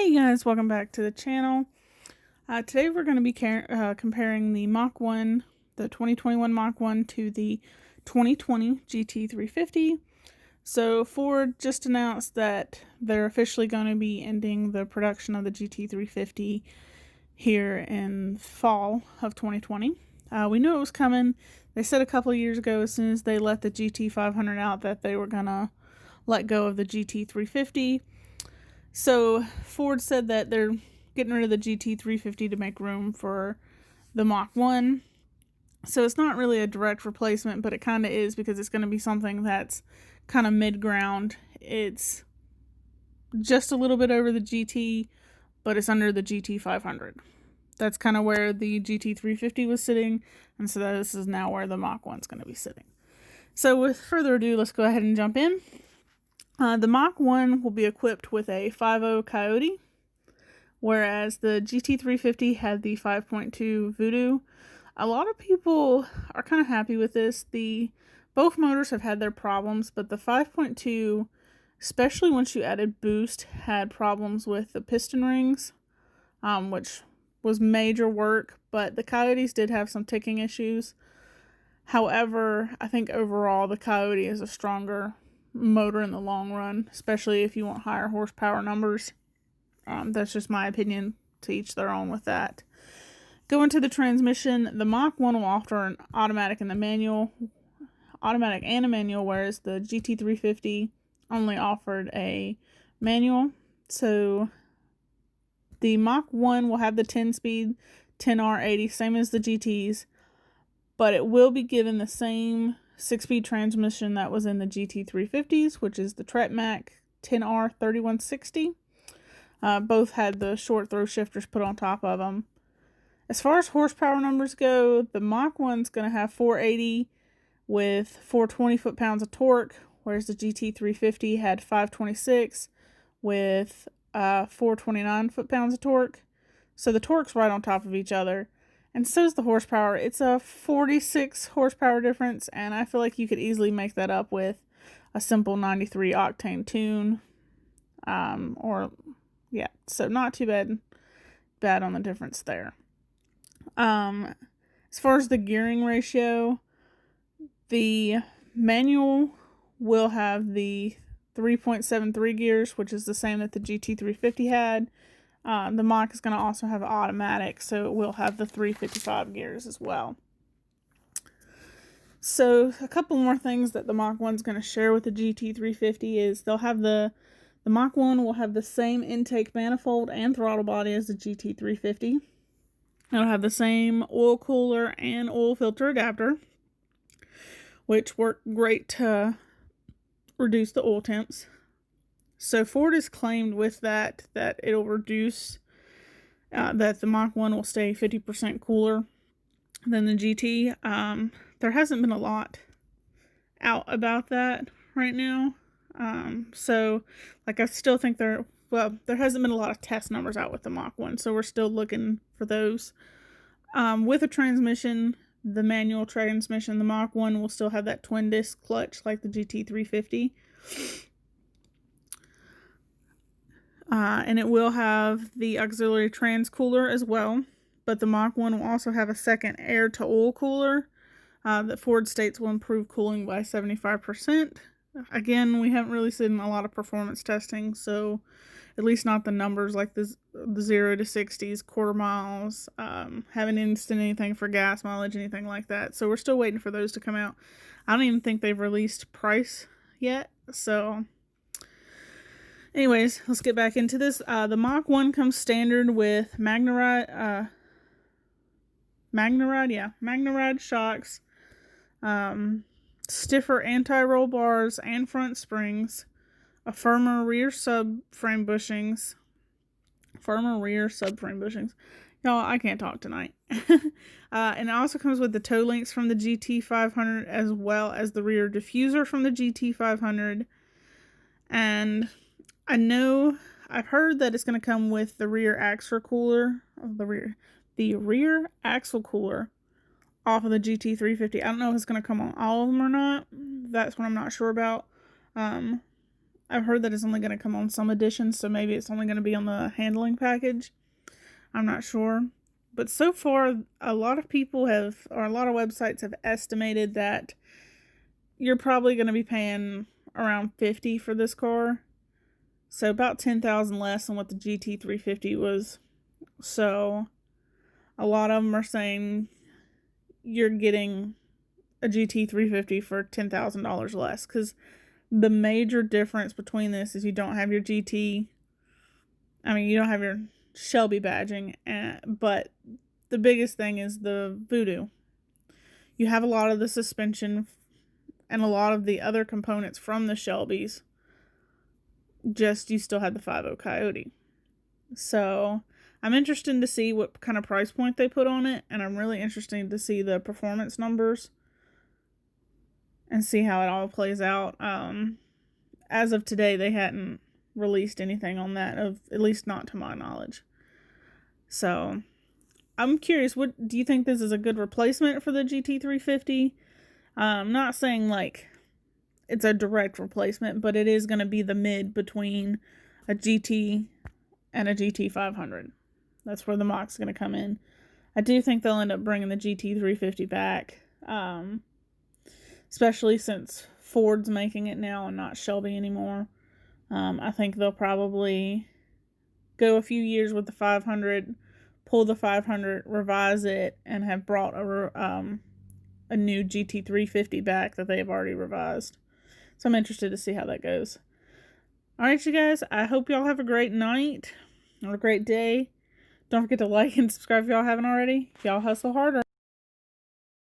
Hey guys, welcome back to the channel. Today we're going to be comparing the Mach 1, the 2021 Mach 1 to the 2020 GT350. So Ford just announced that they're officially going to be ending the production of the GT350 here in fall of 2020. We knew it was coming. They said a couple of years ago, as soon as they let the GT500 out, that they were going to let go of the GT350. So Ford said that they're getting rid of the GT350 to make room for the Mach 1. So it's not really a direct replacement, but it kind of is, because it's going to be something that's kind of mid-ground. It's just a little bit over the GT, but it's under the GT500. That's kind of where the GT350 was sitting, and so this is now where the Mach 1 is going to be sitting. So with further ado, let's go ahead and jump in. The Mach 1 will be equipped with a 5.0 Coyote, whereas the GT350 had the 5.2 Voodoo. A lot of people are kind of happy with this. Both motors have had their problems, but the 5.2, especially once you added boost, had problems with the piston rings, which was major work, but the Coyotes did have some ticking issues. However, I think overall the Coyote is a stronger motor in the long run, especially if you want higher horsepower numbers. That's just my opinion, to each their own with that. Going to the transmission, the Mach 1 will offer an automatic and a manual, whereas the GT350 only offered a manual. So the Mach 1 will have the 10-speed 10R80, same as the GTs, but it will be given the same 6-speed transmission that was in the GT350s, which is the Mach 10R3160. Both had the short throw shifters put on top of them. As far as horsepower numbers go, the Mach 1's going to have 480 with 420 foot-pounds of torque, whereas the GT350 had 526 with 429 foot-pounds of torque. So the torque's right on top of each other. And so is the horsepower. It's a 46 horsepower difference, and I feel like you could easily make that up with a simple 93 octane tune. So not too bad on the difference there. As far as the gearing ratio, the manual will have the 3.73 gears, which is the same that the GT350 had. The Mach is going to also have automatic, so it will have the 355 gears as well. So a couple more things that the Mach 1 is going to share with the GT350 is they'll have the Mach 1 will have the same intake manifold and throttle body as the GT350. It'll have the same oil cooler and oil filter adapter, which work great to reduce the oil temps. So Ford has claimed with that it'll reduce, that the Mach 1 will stay 50% cooler than the GT. There hasn't been a lot out about that right now. So I still think there hasn't been a lot of test numbers out with the Mach 1, so we're still looking for those. With a transmission, the manual transmission, the Mach 1 will still have that twin disc clutch like the GT350. And it will have the auxiliary trans cooler as well, but the Mach 1 will also have a second air to oil cooler that Ford states will improve cooling by 75%. Again, we haven't really seen a lot of performance testing, so at least not the numbers like the 0 to 60s, quarter miles, haven't instant anything for gas mileage, anything like that. So we're still waiting for those to come out. I don't even think they've released price yet, so anyways, let's get back into this. The Mach 1 comes standard with MagneRide shocks, stiffer anti-roll bars and front springs, a firmer rear subframe bushings. Y'all, I can't talk tonight. And it also comes with the toe links from the GT500 as well as the rear diffuser from the GT500. And I've heard that it's going to come with the rear axle cooler, the rear axle cooler off of the GT350. I don't know if it's going to come on all of them or not. That's what I'm not sure about. I've heard that it's only going to come on some editions, so maybe it's only going to be on the handling package. I'm not sure. But so far, a lot of people have, or a lot of websites have estimated that you're probably going to be paying around $50 for this car. So about $10,000 less than what the GT350 was. So a lot of them are saying you're getting a GT350 for $10,000 less. Because the major difference between this is you don't have your GT. I mean, you don't have your Shelby badging. But the biggest thing is the Voodoo. You have a lot of the suspension and a lot of the other components from the Shelbys. Just you still had the 5.0 Coyote. So I'm interested to see what kind of price point they put on it, and I'm really interested to see the performance numbers and see how it all plays out. As of today, they hadn't released anything on that, at least not to my knowledge. So I'm curious, what do you think this is a good replacement for the GT350? I'm not saying like it's a direct replacement, but it is going to be the mid between a GT and a GT500. That's where the Mach's going to come in. I do think they'll end up bringing the GT350 back, especially since Ford's making it now and not Shelby anymore. I think they'll probably go a few years with the 500, pull the 500, revise it, and have brought a new GT350 back that they have already revised. So I'm interested to see how that goes. Alright, you guys, I hope y'all have a great night or a great day. Don't forget to like and subscribe if y'all haven't already. Y'all hustle harder.